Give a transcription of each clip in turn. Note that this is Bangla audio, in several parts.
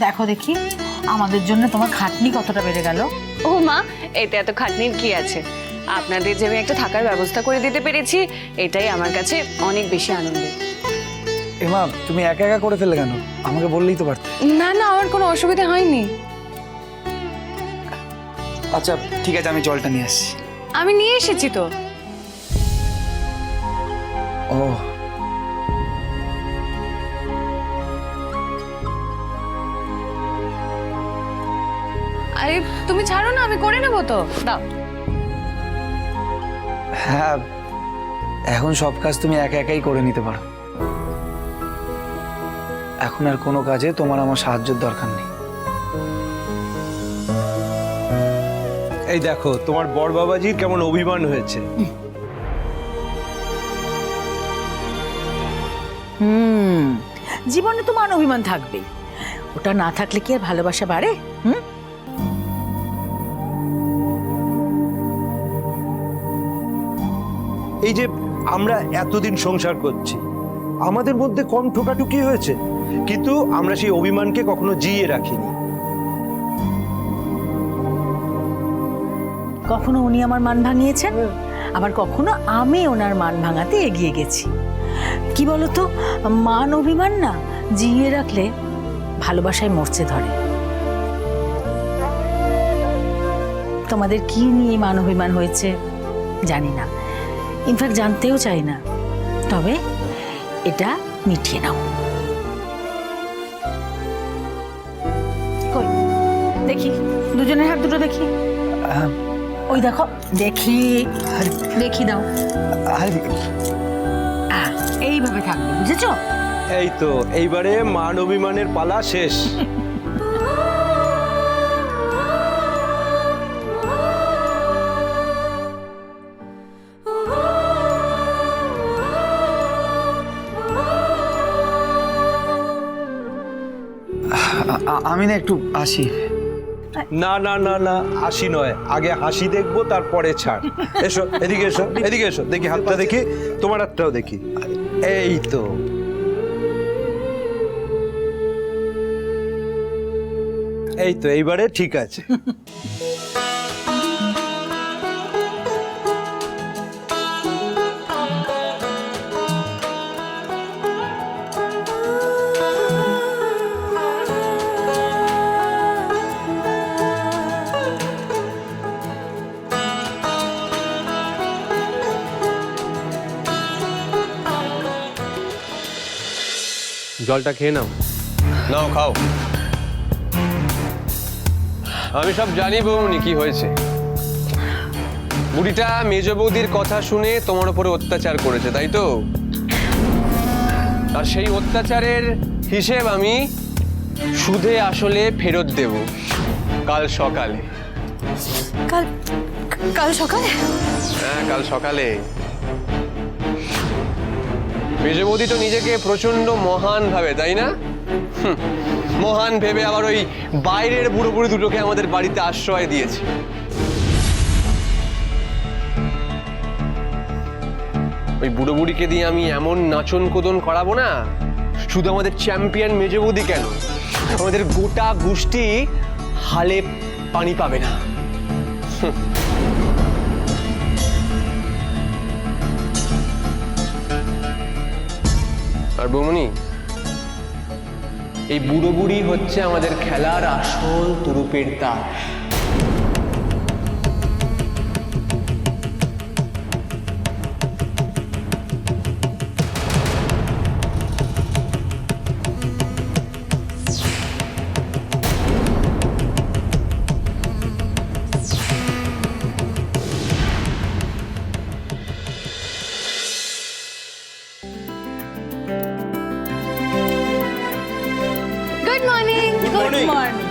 দেখো দেখি আমাদের জন্য তোমার খাটনি কতটা বেড়ে গেল। ও মা, এতে এত খাটনির কি আছে? আপনাদের যে আমি একটা থাকার ব্যবস্থা করে দিতে পেরেছি, এটাই আমার কাছে অনেক বেশি আনন্দের। এমা, তুমি একা একা করে ফেললে কেন? আমাকে বললেই তো পারতে। না না, আমার কোনো অসুবিধা হয়নি। আচ্ছা ঠিক আছে, আমি জলটা নিয়ে আসছি। আমি নিয়ে এসেছি তো। ও আরে তুমি ছাড়ো না, আমি করে নেবো তো, দাও। হ্যাঁ, এখন সব কাজ তুমি একা একাই করে নিতে পারো। এখন আর কোনো কাজে তোমার আমার সাহায্যের দরকার নেই। এই দেখো তোমার বড় বাবাজির কেমন অভিমান হয়েছে। জীবনে তো মান অভিমান থাকবেই, ওটা না থাকলে কি আর ভালোবাসা বাড়ে? এই যে আমরা এতদিন সংসার করছি, আমাদের মধ্যে কম ঠোকাঠুকি হয়েছে, কিন্তু আমরা সেই অভিমানকে কখনো জিইয়ে রাখিনি। কখনো উনি আমার মান ভাঙিয়েছেন, আবার কখনো আমি ওনার মান ভাঙাতে এগিয়ে গেছি। কি বলতো, মান অভিমান না জিইয়ে রাখলে ভালোবাসায় মরচে ধরে। তোমাদের কি নিয়ে মান অভিমান হয়েছে জানি না, ইনফ্যাক্ট জানতেও চাই না, তবে এটা মিটিয়ে নাও। কই দেখি দুজনের হাত দুটো দেখি। ওই দেখো, দেখি দেখি দাও। এইভাবে থাকবে, বুঝেছো? এই তো এইবারে মান অভিমানের পালা শেষ। আমি না একটু আসি। না না না না, হাসি নয়, আগে হাসি দেখবো তারপরে ছাড়। এসো এদিকে, এসো এদিকে, এসো দেখি হাতটা দেখি, তোমার হাতটাও দেখি। এই তো এই তো এইবারে ঠিক আছে। জলটা খেয়ে নাও। নাও খাও। আমি সব জানি বৌমনি কি হয়েছে। বুড়িটা মেজ বৌদির কথা শুনে তোমার উপরে অত্যাচার করেছে, তাই তো? আর সেই অত্যাচারের হিসেব আমি সুদে আসলে ফেরত দেব কাল সকালে। কাল কাল সকালে? হ্যাঁ, কাল সকালে। মেজ বৌদি তো নিজেকে প্রচন্ড মহান ভাবে, তাই না? মহান ভেবে আবার ওই বাইরের বুড়ো বুড়ি দুটোকে আমাদের বাড়িতে আশ্রয় দিয়েছে। ওই বুড়ো বুড়িকে দিয়ে আমি এমন নাচন কোদন করাবো না, শুধু আমাদের চ্যাম্পিয়ন মেজ বৌদি কেন, আমাদের গোটা গোষ্ঠী হালে পানি পাবে না। আর বৌমনি, এই বুড়ো বুড়ি হচ্ছে আমাদের খেলার আসল তুরুপের তাস। Good morning. Good morning.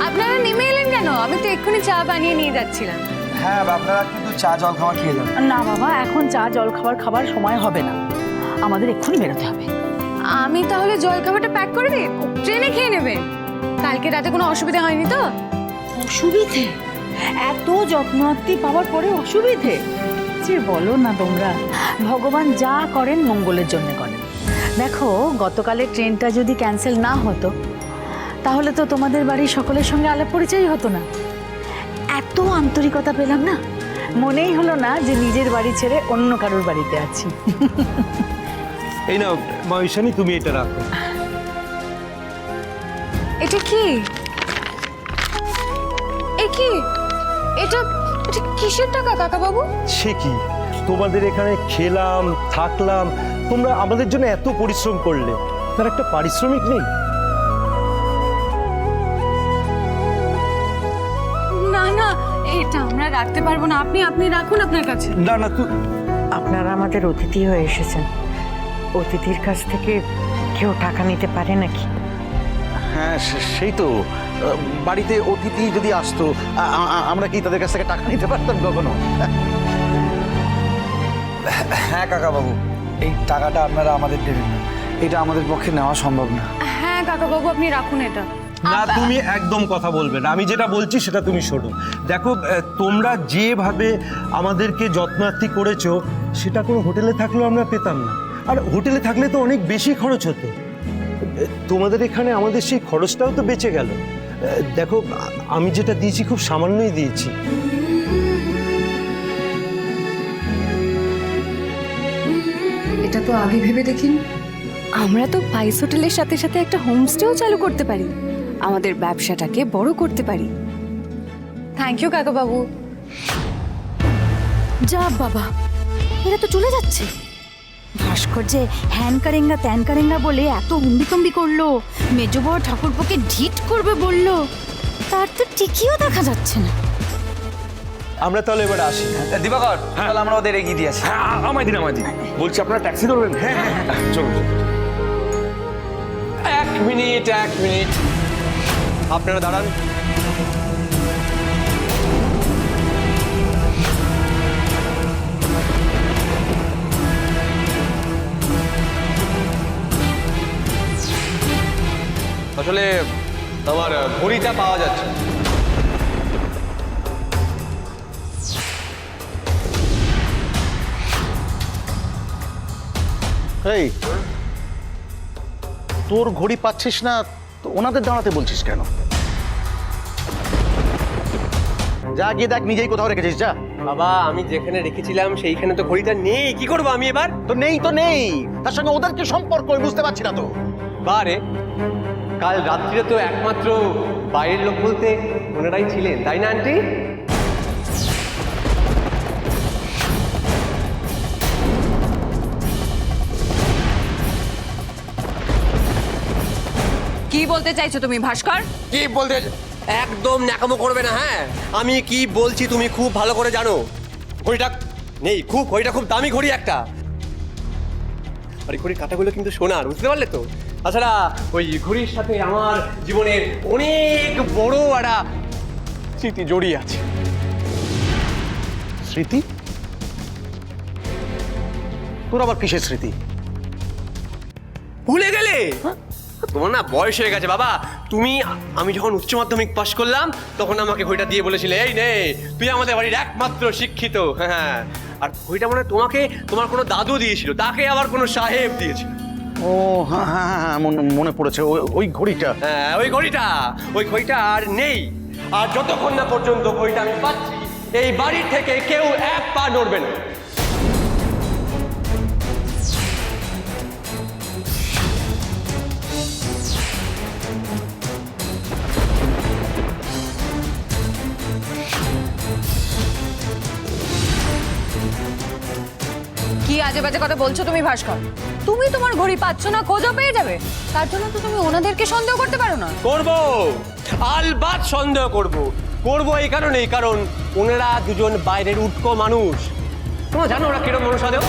আপনারা নেমে এলেন কেন? আমি তো এক্ষুনি চা বানিয়ে নিয়ে যাচ্ছিলাম। হ্যাঁ, আপনারা কিন্তু চা জল খাবার খেয়ে যান। না বাবা, এখন চা জল খাবার সময় হবে না, আমাদের এক্ষুনি বেরোতে হবে। আমি তাহলে জল খাবারটা প্যাক করে দিই, ট্রেনে খেয়ে নেবেন। কালকে রাতে কোনো অসুবিধা হয়নি তো? অসুবিধে? এত যত্নার্থী পাওয়ার পরে অসুবিধে? যে বলো না তোমরা, ভগবান যা করেন মঙ্গলের জন্য করেন। দেখো, গতকালের ট্রেনটা যদি ক্যান্সেল না হতো তাহলে তো তোমাদের বাড়ির সকলের সঙ্গে আলাপ পরিচয় হতো না। এত আন্তরিকতা পেলাম না, মনেই হলো না যে নিজের বাড়ি ছেড়ে অন্য কারোর বাড়িতে আছি। এই নাও মা ঈশানী, তুমি এটা রাখো। এটা কি? এটা এটা কিসের টাকা কাকা বাবু? সে কি, তোমাদের এখানে খেলাম থাকলাম, তোমরা আমাদের জন্য এত পরিশ্রম করলে, তার একটা পারিশ্রমিক নেই? না না, এটা আমরা রাখতে পারবো না, আপনি রাখুন আপনার কাছে। না না, তুই আপনারা আমাদের অতিথি হয়ে এসেছেন, অতিথির কাছ থেকে কেউ টাকা নিতে পারে নাকি? হ্যাঁ সেই তো, বাড়িতে অতিথি যদি আসতো আমরা কি তাদের কাছ থেকে টাকা নিতে পারতাম কখনো? হ্যাঁ কাকা বাবু, এই টাকাটা আপনারা আমাদের দেবেন না, এটা আমাদের পক্ষে নেওয়া সম্ভব না। হ্যাঁ কাকা বাবু, আপনি রাখুন এটা। না, তুমি একদম কথা বলবে না, আমি যেটা বলছি সেটা তুমি শোনো। দেখো, তোমরা যেভাবে আমাদেরকে যত্নার্থী করেছো, সেটা কোনো হোটেলে থাকলেও আমরা পেতাম না। আর হোটেলে থাকলে তো অনেক বেশি খরচ হতো। তোমাদের এখানে আমাদের সেই খরচটাও তো বেঁচে গেল। দেখো, আমি যেটা দিয়েছি খুব সামান্যই দিয়েছি। এটা তো আগে ভেবে দেখিনি। আমরা তো পাইস হোটেলের সাথে সাথে একটা হোমস্টেও চালু করতে পারি, আমাদের ব্যবসাটাকে বড় করতে পারি। থ্যাংক ইউ কাকা বাবু। যা বাবা, এরা তো চলে যাচ্ছে। ভাস্কর যে হ্যান কারেঙ্গা ত্যান কারেঙ্গা বলে এত হুম্বিতম্বি করলো, মেজো বড় ঠাকুরপোকে ঢিট করবে বললো, তার তো টিকিও দেখা যাচ্ছে না। আমরা তাহলে এবার আসি। দিবাকর, তাহলে আমরা ওদের এগিয়ে দিয়ে আসি। হ্যাঁ, আমায় দিন। বলছি আপনারা ট্যাক্সি ধরবেন? হ্যাঁ হ্যাঁ হ্যাঁ, চলুন। এক মিনিট আপনারা দাঁড়ান। আসলে আমার ঘড়িটা পাওয়া যাচ্ছে। এই তোর ঘড়ি পাচ্ছিস না তো ওনাদের দাঁড়াতে বলছিস কেন? যা গিয়ে দেখ নিজেই কোথাও রেখেছিস, যা। বাবা, আমি যেখানে রেখেছিলাম সেইখানে তো ঘড়িটা নেই, কি করবো আমি এবার? তো নেই, তার সঙ্গে ওদের কি সম্পর্ক আমি বুঝতে পারছি না তো। বারে কাল রাত্রিরে তো একমাত্র বাইরের লোক বলতে ওনারাই ছিলেন, তাই না আন্টি? কি বলতে চাইছো তুমি ভাস্কর? কি বলতে? একদম ন্যাকামো করবে না। হ্যাঁ, আমি কি বলছি তুমি খুব ভালো করে জানো। ঘড়িটা নেই, ঘড়িটা খুব দামি ঘড়ি একটা। আর এই ঘড়ির কাঁটাগুলো কিন্তু সোনার, বুঝতে পারলে তো? তাছাড়া ওই ঘড়ির সাথে আমার জীবনের অনেক বড় একটা স্মৃতি জড়িয়ে আছে। স্মৃতি? তোর আবার কিসের স্মৃতি? ভুলে গেলে? তোমার না বয়স হয়ে গেছে বাবা। আমি যখন উচ্চ মাধ্যমিক পাশ করলাম তখন আমাকে ঘড়িটা দিয়ে বলেছিলে, এই নে তুই আমাদের বাড়ির একমাত্র শিক্ষিত। হ্যাঁ, আর ঘড়িটা মনে হয় তোমার কোনো দাদু দিয়েছিল, তাকে আবার কোনো সাহেব দিয়েছিল। ও হ্যাঁ হ্যাঁ হ্যাঁ, মনে পড়েছে। ওই ঘড়িটা। হ্যাঁ, ওই ঘড়িটা আর নেই। আর যতক্ষণ না পর্যন্ত ঘড়িটা আমি পাচ্ছি, এই বাড়ির থেকে কেউ এক পা নড়বে না। কি আজে বাজে কথা বলছো তুমি ভাস্কর? তুমি তোমার ঘড়ি পাচ্ছ না, খোঁজও পেয়ে যাবে, তার জন্য তো তুমি ওনাদেরকে সন্দেহ করতে পারো না? করবো, আলবাত সন্দেহ করবো এই কারণ ওনারা দুজন বাইরের উটকো মানুষ। তোমরা জানো ওরা কিরকম মানুষ আদেও?